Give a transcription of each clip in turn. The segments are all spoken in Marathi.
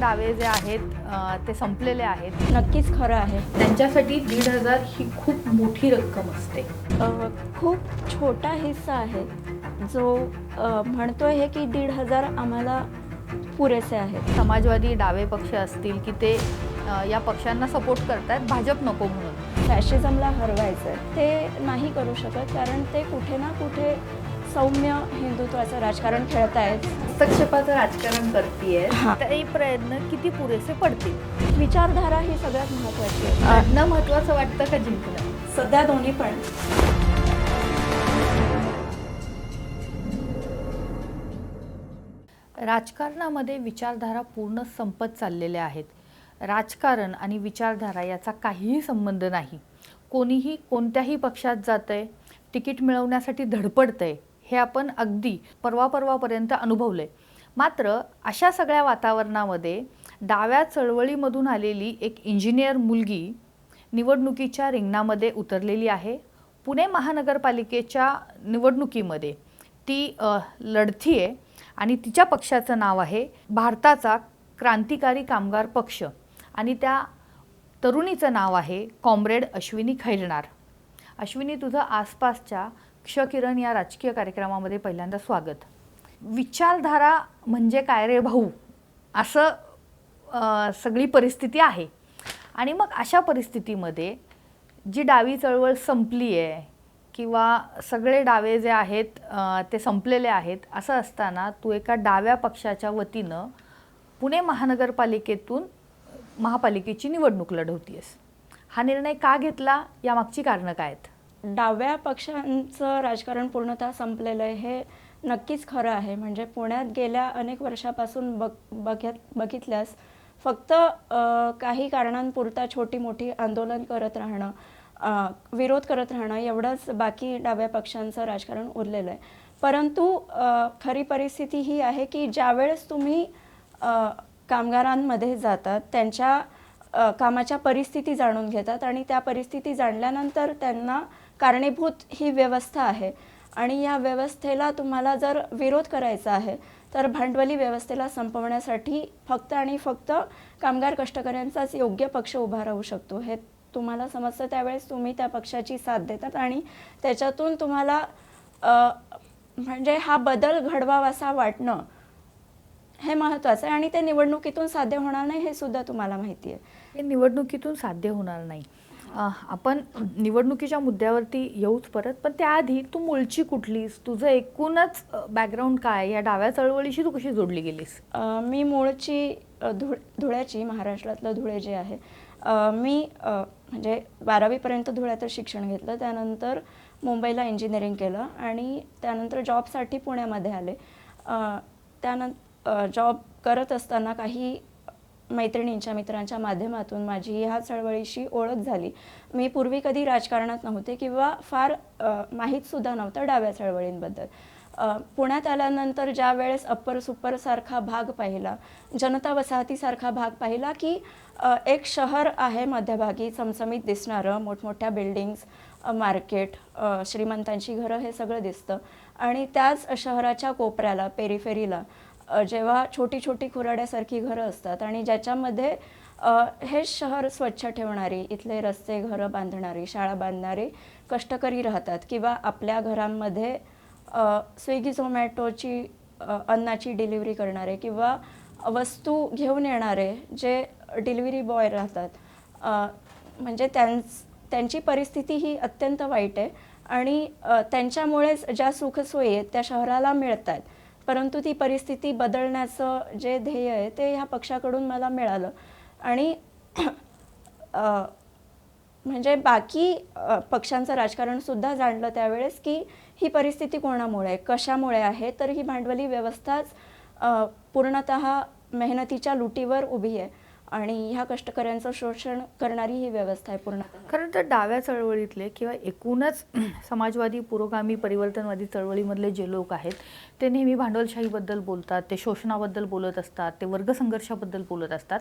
डावे जे आहेत ते संपलेले आहेत. नक्कीच खरं आहे. त्यांच्यासाठी 1,500 ही खूप मोठी रक्कम असते. खूप छोटा हिस्सा आहे जो म्हणतोय हे की 1,500 आम्हाला पुरेसे आहेत. समाजवादी डावे पक्ष असतील की ते या पक्षांना सपोर्ट करतात भाजप नको म्हणून. फॅशिझमला हरवायचं आहे ते नाही करू शकत, कारण ते कुठे ना कुठे सौम्य हिंदुत्वाचं राजकारण खेळत आहेत. हस्तक्षेपाचं राजकारण करतीये. हां. तर हे प्रयत्न किती पुरेसे पडतील? विचारधारा ही सगळ्यात महत्त्वाची आहे. लढणं महत्त्वाचं वाटतं का जिंकणं? सध्या दोन्ही पण. राजकारणामध्ये विचारधारा पूर्ण संपत चाललेल्या आहेत. राजकारण आणि विचारधारा याचा काहीही संबंध नाही. कोणीही कोणत्याही पक्षात जातंय, तिकीट मिळवण्यासाठी धडपडतंय, हे आपण अगदी परवापर्यंत अनुभवलंय. मात्र अशा सगळ्या वातावरणामध्ये डाव्या चळवळीमधून आलेली एक इंजिनियर मुलगी निवडणुकीच्या रिंगणामध्ये उतरलेली आहे. पुणे महानगरपालिकेच्या निवडणुकीमध्ये ती लढतीये आणि तिच्या पक्षाचं नाव आहे भारताचा क्रांतिकारी कामगार पक्ष आणि त्या तरुणीचं नाव आहे कॉम्रेड अश्विनी खैरनार. अश्विनी, तुझं आसपासच्या क्षकिरण या राजकीय कार्यक्रमामध्ये पहिल्यांदा स्वागत. विचारधारा म्हणजे काय रे भाऊ, असं सगळी परिस्थिती आहे. आणि मग अशा परिस्थितीमध्ये जी डावी चळवळ संपली आहे किंवा सगळे डावे जे आहेत ते संपलेले आहेत, असं असताना तू एका डाव्या पक्षाच्या वतीनं पुणे महानगरपालिकेतून महापालिकेची निवडणूक लढवतीयस. हा निर्णय का घेतला, यामागची कारणं काय आहेत? डाव्या पक्षांचं राजकारण पूर्णतः संपलेलं आहे हे नक्कीच खरं आहे. म्हणजे पुण्यात गेल्या अनेक वर्षापासून बघितल्यास फक्त काही कारणांपुरता छोटी मोठी आंदोलन करत राहणं, विरोध करत राहणं एवढंच बाकी डाव्या पक्षांचं राजकारण उरलेलं आहे. परंतु खरी परिस्थिती ही आहे की ज्यावेळेस तुम्ही कामगारांमध्ये जातात, त्यांच्या कामाच्या परिस्थिती जाणून घेतात आणि त्या परिस्थिती जाणल्यानंतर त्यांना कारणीभूत ही व्यवस्था आहे आणि या व्यवस्थेला तुम्हाला जर विरोध करायचा आहे तर भांडवली व्यवस्थेला संपवण्यासाठी फक्त आणि फक्त कामगार कष्टकऱ्यांचाच योग्य पक्ष उभा राहू शकतो. हे तुम्हाला समजतं त्यावेळेस तुम्ही त्या पक्षाची साथ देतात आणि त्याच्यातून तुम्हाला म्हणजे हा बदल घडवावासा वाटणं हे महत्त्वाचं आहे आणि ते निवडणुकीतून साध्य होणार नाही हे सुद्धा तुम्हाला माहिती आहे. हे निवडणुकीतून साध्य होणार नाही. आपण निवडणुकीच्या मुद्द्यावरती येऊच परत, पण त्याआधी तू मूळची कुठलीस, तुझं एकूणच बॅकग्राऊंड काय, या डाव्या चळवळीशी तू कशी जोडली गेलीस? मी मूळची धुळ्याची, महाराष्ट्रातलं धुळे जे आहे. मी म्हणजे 12वीपर्यंत धुळ्यातच शिक्षण घेतलं, त्यानंतर मुंबईला इंजिनिअरिंग केलं आणि त्यानंतर जॉबसाठी पुण्यामध्ये आले. त्यानंतर जॉब करत असताना काही मैत्रिणींच्या मित्रांच्या माध्यमातून माझी ह्या चळवळीशी ओळख झाली. मी पूर्वी कधी राजकारणात नव्हते किंवा फार माहीतसुद्धा नव्हतं डाव्या चळवळींबद्दल. पुण्यात आल्यानंतर ज्या वेळेस अप्पर सुपरसारखा भाग पाहिला, जनता वसाहतीसारखा भाग पाहिला की एक शहर आहे मध्यभागी चमचमीत दिसणारं, मोठमोठ्या बिल्डिंग्स, मार्केट, श्रीमंतांची घरं, हे सगळं दिसतं आणि त्याच शहराच्या कोपऱ्याला, पेरिफेरीला जेव्हा छोटी छोटी खुराड्यासारखी घरं असतात आणि ज्याच्यामध्ये हे शहर स्वच्छ ठेवणारी, इथले रस्ते, घरं बांधणारी, शाळा बांधणारे कष्टकरी राहतात किंवा आपल्या घरांमध्ये स्विगी झोमॅटोची अन्नाची डिलिव्हरी करणारे किंवा वस्तू घेऊन येणारे जे डिलिव्हरी बॉय राहतात, म्हणजे त्यांची परिस्थिती ही अत्यंत वाईट आहे आणि त्यांच्यामुळेच ज्या सुखसोयी आहेत त्या शहराला मिळत आहेत. परंतु ती परिस्थिती बदलण्याचं जे ध्येय आहे ते ह्या पक्षाकडून मला मिळालं आणि म्हणजे बाकी पक्षांचं राजकारणसुद्धा जाणलं त्यावेळेस की ही परिस्थिती कोणामुळे आहे, कशामुळे आहे, तर ही भांडवली व्यवस्थाच पूर्णतः मेहनतीच्या लुटीवर उभी आहे आणि ह्या कष्टकऱ्यांचं शोषण करणारी ही व्यवस्था आहे पूर्णतः. खरं तर डाव्या चळवळीतले किंवा एकूणच समाजवादी, पुरोगामी, परिवर्तनवादी चळवळीमधले जे लोक आहेत ते नेहमी भांडवलशाहीबद्दल बोलतात, ते शोषणाबद्दल बोलत असतात, ते वर्गसंघर्षाबद्दल बोलत असतात,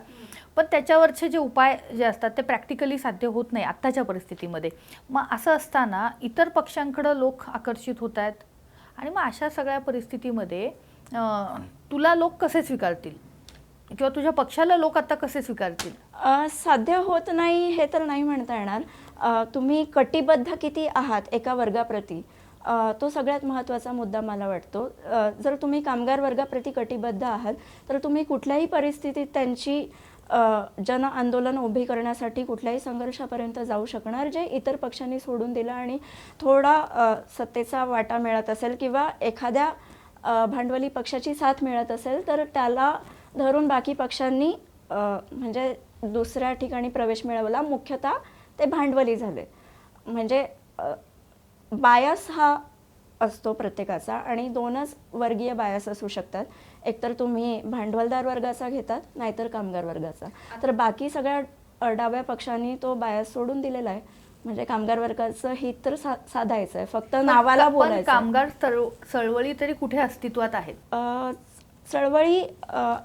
पण त्याच्यावरचे जे उपाय जे असतात ते प्रॅक्टिकली साध्य होत नाही आत्ताच्या परिस्थितीमध्ये. मग असं असताना इतर पक्षांकडं लोक आकर्षित होत आहेत आणि मग अशा सगळ्या परिस्थितीमध्ये तुला लोक कसे स्वीकारतील? किंवा तुझ्या पक्षाला लोक आता कसे स्वीकारतील? साध्य होत नाही हे तर नाही म्हणता येणार. तुम्ही कटिबद्ध किती आहात एका वर्गाप्रती, तो सगळ्यात महत्त्वाचा मुद्दा मला वाटतो. जर तुम्ही कामगार वर्गाप्रती कटिबद्ध आहात तर तुम्ही कुठल्याही परिस्थितीत त्यांची जन आंदोलन उभी करण्यासाठी कुठल्याही संघर्षापर्यंत जाऊ शकणार, जे इतर पक्षांनी सोडून दिलं. आणि थोडा सत्तेचा वाटा मिळत असेल किंवा एखाद्या भांडवली पक्षाची साथ मिळत असेल तर त्याला धरून बाकी पक्षांनी म्हणजे दुसऱ्या ठिकाणी प्रवेश मिळवला. मुख्यतः ते भांडवली झाले. म्हणजे बायस हा असतो प्रत्येकाचा आणि दोनच वर्गीय बायस असू शकतात. एकतर तुम्ही भांडवलदार वर्गाचा घेतात, नाहीतर कामगार वर्गाचा. तर बाकी सगळ्या डाव्या पक्षांनी तो बायस सोडून दिलेला आहे. म्हणजे कामगार वर्गाचं हित तर साधायचं आहे, फक्त नावाला पण बोलायचं. कामगार चळवळी तरी कुठे अस्तित्वात आहेत? चळवळी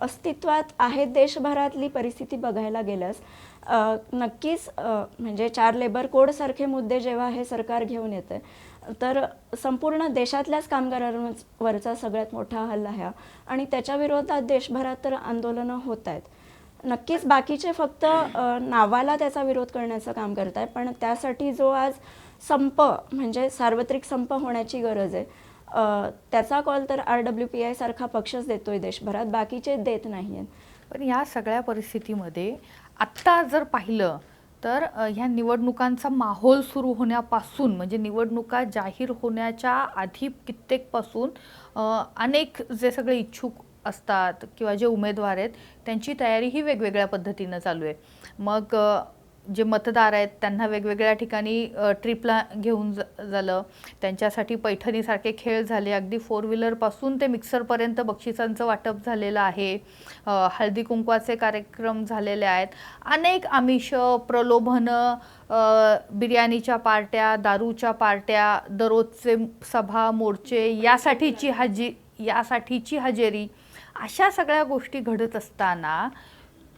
अस्तित्वात आहेत. देशभरातली परिस्थिती बघायला गेल्यास नक्कीच म्हणजे 4 लेबर कोडसारखे मुद्दे जेव्हा हे सरकार घेऊन येते तर संपूर्ण देशातल्याच कामगारांवरचा सगळ्यात मोठा हल्ला आहे आणि त्याच्या विरोधात देशभरात तर आंदोलनं होत आहेत. नक्कीच बाकीचे फक्त नावाला त्याचा विरोध करण्याचं काम करत आहे, पण त्यासाठी जो आज संप म्हणजे सार्वत्रिक संप होण्याची गरज आहे त्याचा कॉल तर RWPI सारखा पक्षच देतोय देशभरात, बाकीचे देत नाही आहेत. पण या सगळ्या परिस्थितीमध्ये आत्ता जर पाहिलं तर ह्या निवडणुकांचा माहोल सुरू होण्यापासून म्हणजे निवडणुका जाहीर होण्याच्या आधी कित्येकपासून अनेक जे सगळे इच्छुक असतात किंवा जे उमेदवार आहेत त्यांची तयारी ही वेगवेगळ्या पद्धतीनं चालू आहे. मग जे मतदार आहेत त्यांना वेगवेगळ्या ठिकाणी ट्रिपला घेऊन झालं, त्यांच्यासाठी पैठणीसारखे खेळ झाले, अगदी 4 व्हीलरपासून ते मिक्सरपर्यंत बक्षिसांचं वाटप झालेलं आहे, हळदी कुंकवाचे कार्यक्रम झालेले आहेत, अनेक आमिष, प्रलोभनं, बिर्याणीच्या पार्ट्या, दारूच्या पार्ट्या, दररोजचे सभा मोर्चे, यासाठीची हजेरी, अशा सगळ्या गोष्टी घडत असताना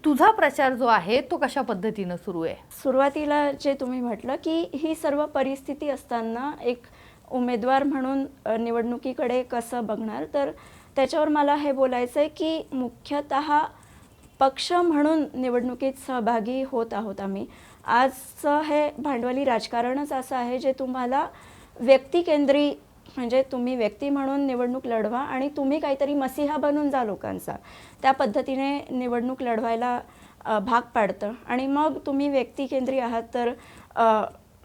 तुझा प्रचार जो आहे तो कशा पद्धतीनं सुरू आहे? सुरुवातीला जे तुम्ही म्हटलं की ही सर्व परिस्थिती असताना एक उमेदवार म्हणून निवडणुकीकडे कसं बघणार, तर त्याच्यावर मला हे बोलायचं आहे की मुख्यतः पक्ष म्हणून निवडणुकीत सहभागी होत आहोत आम्ही. आजचं हे भांडवली राजकारणच असं आहे जे तुम्हाला व्यक्तिकेंद्री म्हणजे तुम्ही व्यक्ती म्हणून निवडणूक लढवा आणि तुम्ही काहीतरी मसीहा बनून जा लोकांचा, त्या पद्धतीने निवडणूक लढवायला भाग पाडतं. आणि मग तुम्ही व्यक्तिकेंद्री आहात तर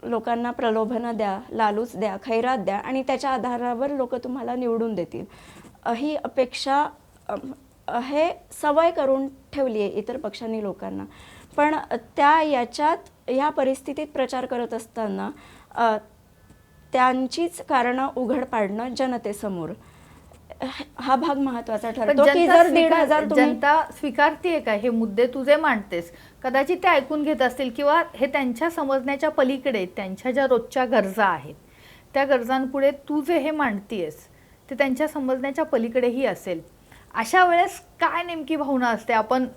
लोकांना प्रलोभनं द्या, लालूच द्या, खैरात द्या आणि त्याच्या आधारावर लोक तुम्हाला निवडून देतील. ही अपेक्षा हे सवय करून ठेवली आहे इतर पक्षांनी लोकांना. पण ह्या परिस्थितीत प्रचार करत असताना त्यांचीच कारणं उघड पाडणं जनतेसमोर हा भाग महत्त्वाचा ठरतो की जर 1,500 जनता स्वीकारते का हे मुद्दे तुझे मांडतेस, कदाचित ते ऐकून घेत असतील किंवा हे त्यांच्या समजण्याच्या पलीकडे त्यांच्या ज्या रोजच्या गरजा आहेत त्या गरजांपुढे तू जे हे मांडतीयस ते त्यांच्या समजण्याच्या पलीकडेही असेल. अशा वेळेस काय नेमकी भावना असते? आपण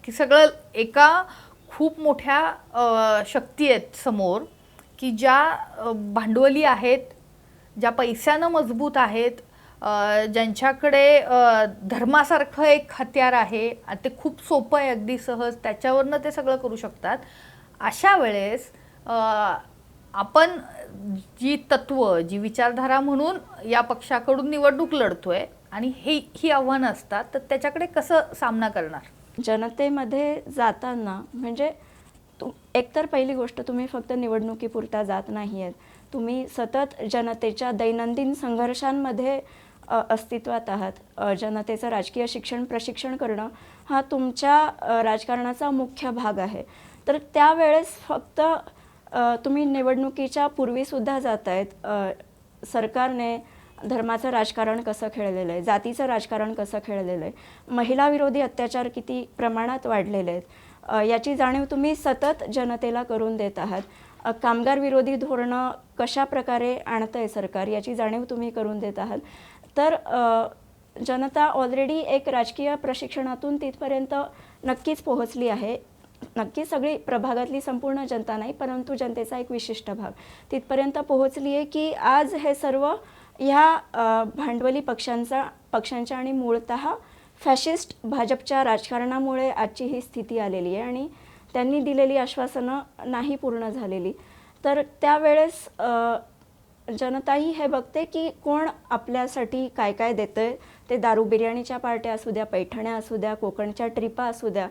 की सगळं एका खूप मोठ्या शक्ती आहेत समोर की ज्या भांडवली आहेत, ज्या पैशानं मजबूत आहेत, ज्यांच्याकडे धर्मासारखं एक हत्यार आहे, ते खूप सोपं आहे, अगदी सहज त्याच्यावरनं ते सगळं करू शकतात. अशा वेळेस आपण जी तत्व, जी विचारधारा म्हणून या पक्षाकडून निवडणूक लढतोय आणि ही आव्हानं असतात, तर त्याच्याकडे कसं सामना करणार? जनतेमध्ये जाताना म्हणजे एकतर पहिली गोष्ट तुम्ही फक्त निवडणुकीपुरता जात नाही आहेत, तुम्ही सतत जनतेच्या दैनंदिन संघर्षांमध्ये अस्तित्वात आहात. जनतेचं राजकीय प्रशिक्षण करणं हा तुमच्या राजकारणाचा मुख्य भाग आहे. तर त्यावेळेस फक्त तुम्ही निवडणुकीच्या पूर्वीसुद्धा जात आहेत. सरकारने धर्माचं राजकारण कसं खेळलेलं आहे, जातीचं राजकारण कसं खेळलेलं आहे, महिलाविरोधी अत्याचार किती प्रमाणात वाढलेले आहेत याची जाणीव तुम्ही सतत जनतेला करून देत आहात. कामगार विरोधी धोरणं कशा प्रकारे आणतंय सरकार याची जाणीव तुम्ही करून देत आहात. तर जनता ऑलरेडी एक राजकीय प्रशिक्षणातून तिथपर्यंत नक्कीच पोहोचली आहे. नक्कीच सगळी प्रभागातली संपूर्ण जनता नाही, परंतु जनतेचा एक विशिष्ट भाग तिथपर्यंत पोहोचली आहे की आज हे सर्व ह्या भांडवली पक्षांच्या आणि मूळतः फॅशिस्ट भाजपच्या राजकारणामुळे आजची ही स्थिती आलेली आहे आणि त्यांनी दिलेली आश्वासनं नाही पूर्ण झालेली. तर त्यावेळेस जनताही हे बघते की कोण आपल्यासाठी काय काय देतंय. ते दारू बिर्याणीच्या पार्ट्या असू द्या, पैठण्या असू द्या, कोकणच्या ट्रिपा असू द्या,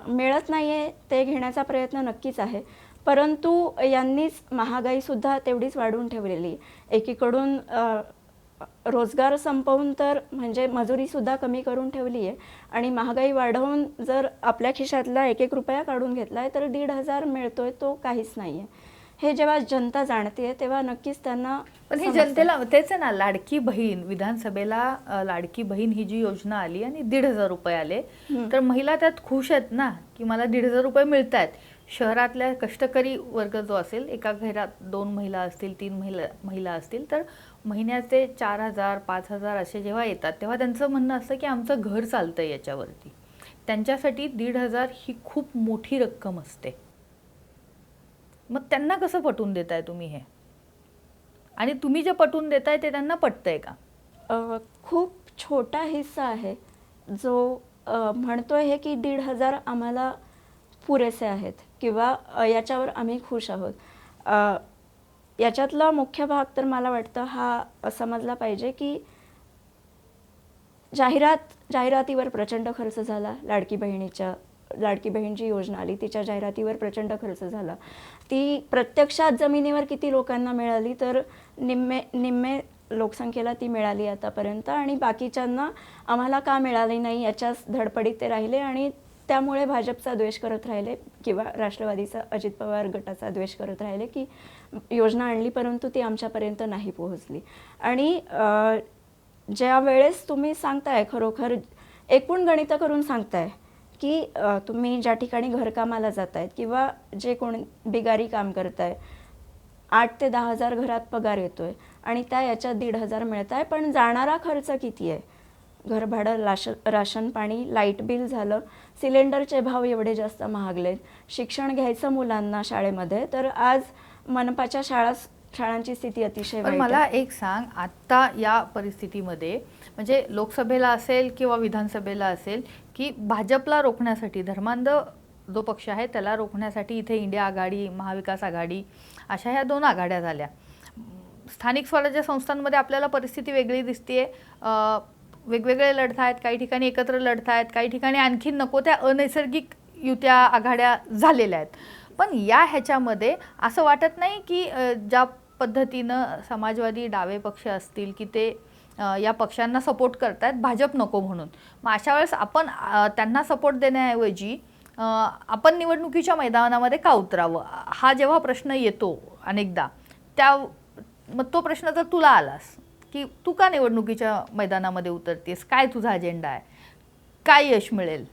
मिळत नाही आहे ते घेण्याचा प्रयत्न नक्कीच आहे. परंतु यांनीच महागाईसुद्धा तेवढीच वाढवून ठेवलेली. एकीकडून रोजगार संपवून तर म्हणजे मजुरीसुद्धा कमी करून ठेवली आहे आणि महागाई वाढवून जर आपल्या खिशातला 1-1 रुपया काढून घेतला आहे तर 1,500 मिळतोय तो काहीच नाही आहे. हे जेव्हा जनता जाणते तेव्हा नक्कीच त्यांना पण हे जनतेला तेच आहे ना, लाडकी बहीण विधानसभेला लाडकी बहीण ही जी योजना आली आणि 1,500 रुपये आले, तर महिला त्यात खुश आहेत ना की मला 1,500 रुपये मिळत आहेत. शहरातल्या कष्टकरी वर्ग जो असेल, एका घरात 2 महिला असतील, 3 महिला असतील, तर महिन्याचे 4,000 5,000 असे जेव्हा येतात तेव्हा त्यांचं म्हणणं असतं की आमचं घर चालतंय याच्यावरती. त्यांच्यासाठी 1,500 ही खूप मोठी रक्कम असते. मग त्यांना कसं पटवून देताय तुम्ही हे? आणि तुम्ही जे पटवून देताय ते त्यांना पटतंय का? खूप छोटा हिस्सा आहे जो म्हणतोय हे की 1,500 आम्हाला पुरेसे आहेत किंवा याच्यावर आम्ही खुश आहोत. याच्यातला मुख्य भाग तर मला वाटतं हा समजला पाहिजे की जाहिरातीवर प्रचंड खर्च झाला. लाडकी बहीण जी योजना आली तिच्या जाहिरातीवर प्रचंड खर्च झाला. ती प्रत्यक्षात जमिनीवर किती लोकांना मिळाली तर निम्मे लोकसंख्येला ती मिळाली आतापर्यंत आणि बाकीच्यांना आम्हाला का मिळाली नाही याच्याच धडपडीत ते राहिले आणि त्यामुळे भाजपचा द्वेष करत राहिले किंवा राष्ट्रवादीचा अजित पवार गटाचा द्वेष करत राहिले की योजना आणली परंतु ती आमच्यापर्यंत नाही पोहोचली. आणि ज्या वेळेस तुम्ही सांगताय खरोखर एकूण गणितं करून सांगताय की तुम्ही ज्या ठिकाणी घरकामाला जातायत किंवा जे कोण बिगारी काम करताय 8 ते 10,000 घरात पगार येतोय आणि त्या याच्यात 1,500 मिळत आहे, पण जाणारा खर्च किती आहे? घरभाडं, राशन पाणी, लाईट बिल झालं, सिलेंडरचे भाव एवढे जास्त महागलेत, शिक्षण घ्यायचं मुलांना शाळेमध्ये तर आज मनपाच्या शाळांची स्थिती अतिशय पण वाईट मला आहे. एक सांग, आता या परिस्थितीमध्ये म्हणजे लोकसभेला असेल किंवा विधानसभेला असेल की भाजपला रोखण्यासाठी, धर्मांध जो पक्ष आहे त्याला रोखण्यासाठी इथे इंडिया आघाडी, महाविकास आघाडी अशा ह्या 2 आघाड्या झाल्या. स्थानिक स्वराज्य संस्थांमध्ये आपल्याला परिस्थिती वेगळी दिसतेय. वेगवेगळे लढत आहेत, काही ठिकाणी एकत्र लढत आहेत, काही ठिकाणी आणखी नको त्या अनैसर्गिक युत्या आघाड्या झालेल्या आहेत. पण या ह्याच्यामध्ये असं वाटत नाही की ज्या पद्धतीनं समाजवादी डावे पक्ष असतील की ते या पक्षांना सपोर्ट करतायत भाजप नको म्हणून, मग अशा वेळेस आपण त्यांना सपोर्ट देण्याऐवजी आपण निवडणुकीच्या मैदानामध्ये का उतरावं, हा जेव्हा प्रश्न येतो अनेकदा, मग तो प्रश्न जर तुला आलास की तू का निवडणुकीच्या मैदानामध्ये उतरतेस, काय तुझा अजेंडा आहे, काय यश मिळेल?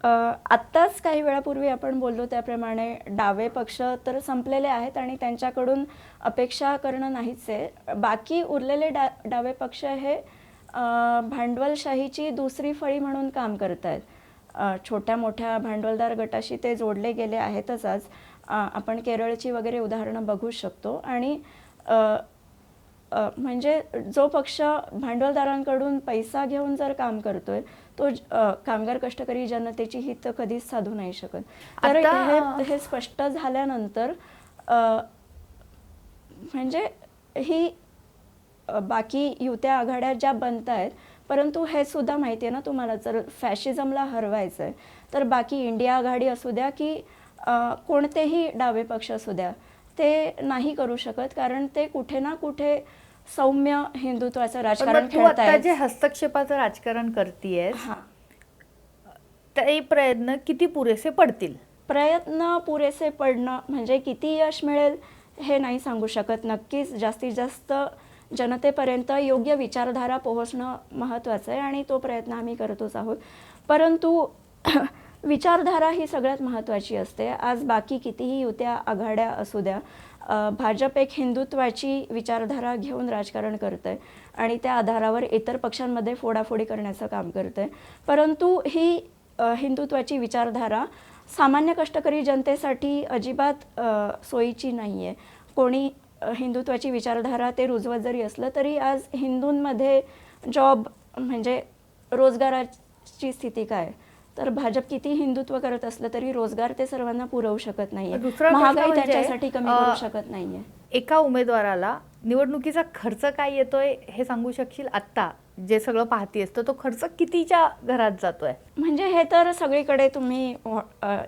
आत्ताच काही वेळापूर्वी आपण बोललो त्याप्रमाणे डावे पक्ष तर संपलेले आहेत आणि त्यांच्याकडून अपेक्षा करणं नाहीच आहे. बाकी उरलेले डावे पक्ष हे भांडवलशाहीची दुसरी फळी म्हणून काम करत आहेत. छोट्या मोठ्या भांडवलदार गटाशी ते जोडले गेले आहेतच. आज आपण केरळची वगैरे उदाहरणं बघू शकतो. आणि म्हणजे जो पक्ष भांडवलदारांकडून पैसा घेऊन जर काम करतोय तो कामगार कष्टकरी जनतेची हित कधीच साधू नाही शकत. तर हे स्पष्ट झाल्यानंतर म्हणजे ही बाकी युत्या आघाड्या ज्या बनत आहेत, परंतु हे सुद्धा माहिती आहे ना तुम्हाला, जर फॅशिझमला हरवायचं आहे तर बाकी इंडिया आघाडी असू द्या की कोणतेही डावे पक्ष असू द्या ते नाही करू शकत, कारण ते कुठे ना कुठे सौम्य हिंदुत्वाचं राजकारण खेळत आहेत. जे हस्तक्षेपाचं राजकारण करतेयस ते प्रयत्न किती पुरेसे पडतील? प्रयत्न पुरेसे पडणं म्हणजे किती यश मिळेल हे नाही सांगू शकत. नक्कीच जास्तीत जास्त जनतेपर्यंत योग्य विचारधारा पोहोचणं महत्त्वाचं आहे आणि तो प्रयत्न आम्ही करतोच आहोत. परंतु विचारधारा ही सगळ्यात महत्त्वाची असते. आज बाकी कितीही युत्या आघाड्या असू द्या, भाजप एक हिंदुत्वाची विचारधारा घेऊन राजकारण करतंय आणि त्या आधारावर इतर पक्षांमध्ये फोडाफोडी करण्याचं काम करतंय. परंतु ही हिंदुत्वाची विचारधारा सामान्य कष्टकरी जनतेसाठी अजिबात सोयीची नाही आहे. कोणी हिंदुत्वाची विचारधारा ते रुजवत जरी असलं तरी आज हिंदूंमध्ये जॉब म्हणजे भाजपची स्थिती काय, तर भाजप किती हिंदुत्व करत असलं तरी रोजगार ते सर्वांना पुरवू शकत नाहीये, दुसरा प्रश्न महागाई म्हणजे, त्याच्यासाठी कमी करू शकत नाहीये. एका उमेदवाराला निवडणुकीचा खर्च काय येतोय हे सांगू शकशील? आत्ता जे सगळं पाहतीयस तर तो खर्च कितीच्या घरात जातोय? म्हणजे हे तर सगळीकडे तुम्ही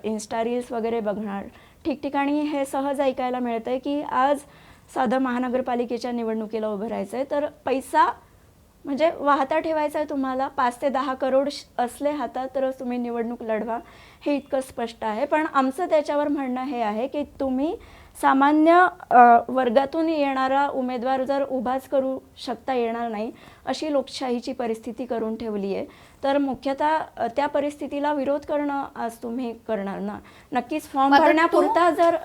इन्स्टा रील्स वगैरे बघणार, ठिकठिकाणी हे सहज ऐकायला मिळतंय की आज साधं महानगरपालिकेच्या निवडणुकीला उभं राहायचंय तर पैसा म्हणजे वाहता ठेवायचा आहे तुम्हाला, 5 ते 10 करोड असले हातात तरच तुम्ही निवडणूक लढवा, हे इतकं स्पष्ट आहे. पण आमचं त्याच्यावर म्हणणं हे आहे की तुम्ही सामान्य वर्गातून येणारा उमेदवार जर उभाच करू शकता येणार नाही अशी लोकशाहीची परिस्थिती करून ठेवली आहे, तर मुख्यतः त्या परिस्थितीला विरोध करणं आज तुम्ही करणार ना. नक्कीच फॉर्म भरण्यापुरता जर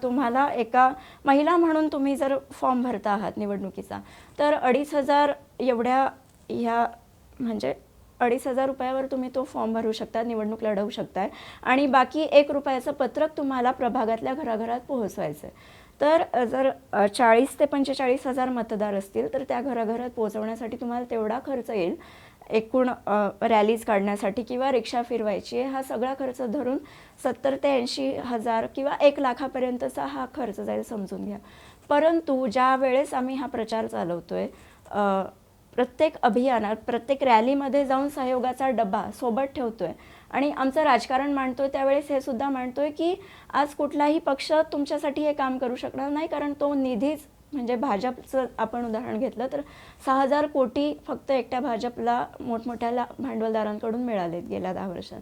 तुम्हाला एका महिला म्हणून तुम्ही जर फॉर्म भरता आहात निवडणुकीचा, तर 2,500 एवढ्या ह्या म्हणजे 2,500 रुपयावर तुम्ही तो फॉर्म भरू शकता, निवडणूक लढवू शकताय आणि बाकी 1 रुपयाचं पत्रक तुम्हाला प्रभागातल्या घराघरात पोहोचवायचं आहे. तर जर 40 ते 45,000 मतदार असतील तर त्या घराघरात पोहोचवण्यासाठी तुम्हाला तेवढा खर्च येईल. एकूण रॅलीज काढण्यासाठी किंवा रिक्षा फिरवायची हा सगळा खर्च धरून 70 ते 80,000 किंवा 1 लाखापर्यंतचा हा खर्च जाईल समजून घ्या. परंतु ज्या वेळेस आम्ही हा प्रचार चालवतोय, प्रत्येक अभियानात प्रत्येक रॅलीमध्ये जाऊन सहयोगाचा डबा सोबत ठेवतोय आणि आमचं राजकारण मांडतोय, त्यावेळेस हे सुद्धा मांडतोय की आज कुठलाही पक्ष तुमच्यासाठी हे काम करू शकणार नाही, कारण तो निधीच म्हणजे भाजपचं आपण उदाहरण घेतलं तर 6,000 कोटी फक्त एकट्या भाजपला मोठमोठ्या भांडवलदारांकडून मिळालेत गेल्या 10 वर्षात.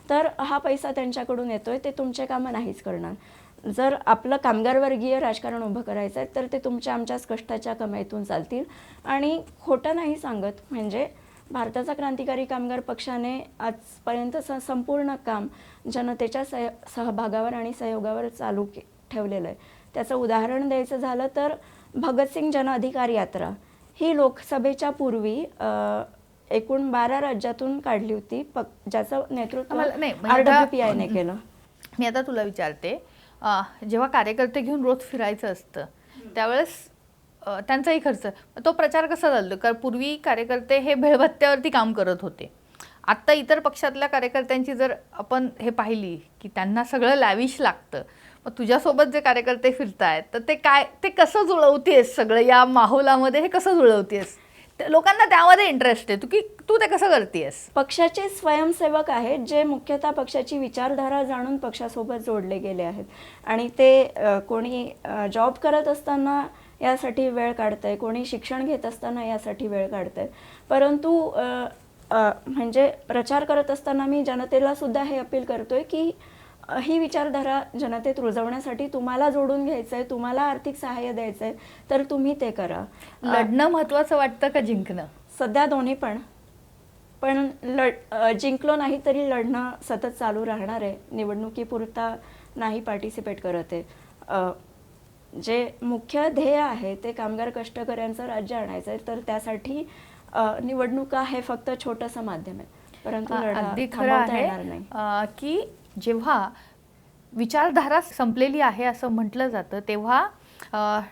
तर हा पैसा त्यांच्याकडून येतोय, ते तुमचे कामं नाहीच करणार. जर आपलं कामगारवर्गीय राजकारण उभं करायचं आहे तर ते तुमच्या आमच्याच कष्टाच्या कमाईतून चालतील. आणि खोटं नाही सांगत, म्हणजे भारताचा क्रांतिकारी कामगार पक्षाने आजपर्यंत संपूर्ण काम जनतेच्या सहभागावर आणि सहयोगावर चालू ठेवलेलं आहे. त्याचं उदाहरण द्यायचं झालं तर भगतसिंग जन अधिकार यात्रा ही लोकसभेच्या पूर्वी एकूण 12 राज्यातून काढली होती, ज्याचं नेतृत्व RWPI ने केलं. मी आता तुला विचारते, जेव्हा कार्यकर्ते घेऊन रोज फिरायचं असतं त्यावेळेस त्यांचाही खर्च, तो प्रचार कसा चालतो? कारण पूर्वी कार्यकर्ते हे भेळभत्त्यावरती काम करत होते. आत्ता इतर पक्षातल्या कार्यकर्त्यांची जर आपण हे पाहिली की त्यांना सगळं लॅविश लागतं, मग तुझ्यासोबत जे कार्यकर्ते फिरतायत तर ते कसं जुळवतेस सगळं या माहोलामध्ये? हे कसं जुळवतेस? लोकांना त्यामध्ये इंटरेस्ट आहे, तू ते कसं करतेस? पक्षाचे स्वयंसेवक आहेत जे मुख्यतः पक्षाची विचारधारा जाणून पक्षासोबत जोडले गेले आहेत आणि ते कोणी जॉब करत असताना यासाठी वेळ काढतंय, कोणी शिक्षण घेत असताना यासाठी वेळ काढतंय. परंतु म्हणजे प्रचार करत असताना मी जनतेला सुद्धा हे अपील करतोय की ही विचारधारा जनतेत रुजवण्यासाठी तुम्हाला जोडून घ्यायचंय, तुम्हाला आर्थिक सहाय्य द्यायचंय तर तुम्ही ते करा. लढणं महत्वाचं वाटतं का जिंकणं? सध्या दोन्ही पण जिंकलो नाही तरी लढणं सतत चालू राहणार आहे. निवडणुकीपुरता नाही पार्टिसिपेट करत आहे. जे मुख्य ध्येय आहे ते कामगार कष्टकऱ्यांचं राज्य आणायचं आहे, तर त्यासाठी निवडणुका हे फक्त छोटंसं माध्यम आहे, परंतु अगदी खरं आहे की जेव्हा विचारधारा संपलेली आहे असं म्हटलं जातं तेव्हा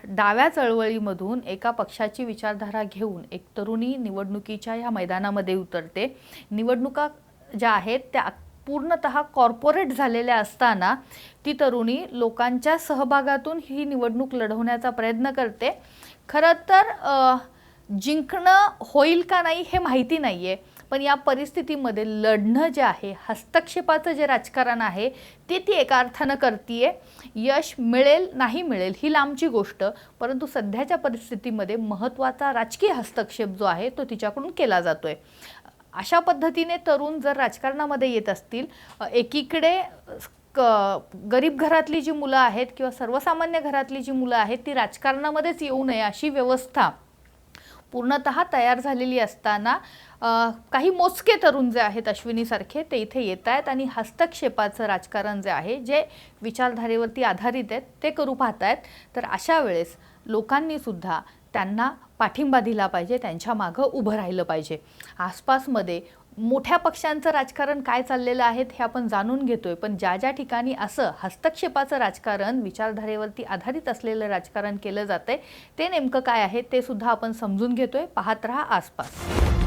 डाव्या चळवळीमधून एका पक्षाची विचारधारा घेऊन एक तरुणी निवडणुकीच्या ह्या मैदानामध्ये उतरते. निवडणुका ज्या आहेत त्या पूर्णतः कॉर्पोरेट झालेल्या असताना ती तरुणी लोकांच्या सहभागातून ही निवडणूक लढवण्याचा प्रयत्न करते. खरं तर जिंकणं होईल का नाही हे माहिती नाही आहे, पण या परिस्थितीमध्ये लढणं जे आहे, हस्तक्षेपाचं जे राजकारण आहे ते ती एका अर्थानं करतीये. यश मिळेल नाही मिळेल ही लांबची गोष्ट, परंतु सध्याच्या परिस्थितीमध्ये महत्त्वाचा राजकीय हस्तक्षेप जो आहे तो तिच्याकडून केला जातोय. अशा पद्धतीने तरुण जर राजकारणामध्ये येत असतील, एकीकडे गरीब घरातली जी मुलं आहेत किंवा सर्वसामान्य घरातली जी मुलं आहेत ती राजकारणामध्येच येऊ नये अशी व्यवस्था पूर्णतः तयार झालेली असताना काही मोजके तरुण जे आहेत अश्विनीसारखे ते इथे येत आहेत आणि हस्तक्षेपाचं राजकारण जे आहे, जे विचारधारेवरती आधारित आहेत ते करू पाहत आहेत. तर अशा वेळेस लोकांनी सुद्धा त्यांना पाठिंबा दिला पाहिजे, त्यांच्या मागं उभं राहिलं पाहिजे. आसपासमध्ये मोठ्या पक्षांचं राजकारण काय चाललेलं आहे हे आपण जाणून घेतोय, पण ज्या ज्या ठिकाणी असं हस्तक्षेपाचं राजकारण, विचारधारेवरती आधारित असलेलं राजकारण केलं जातंय ते नेमकं काय आहे ते सुद्धा आपण समजून घेतोय. पाहत रहा आसपास.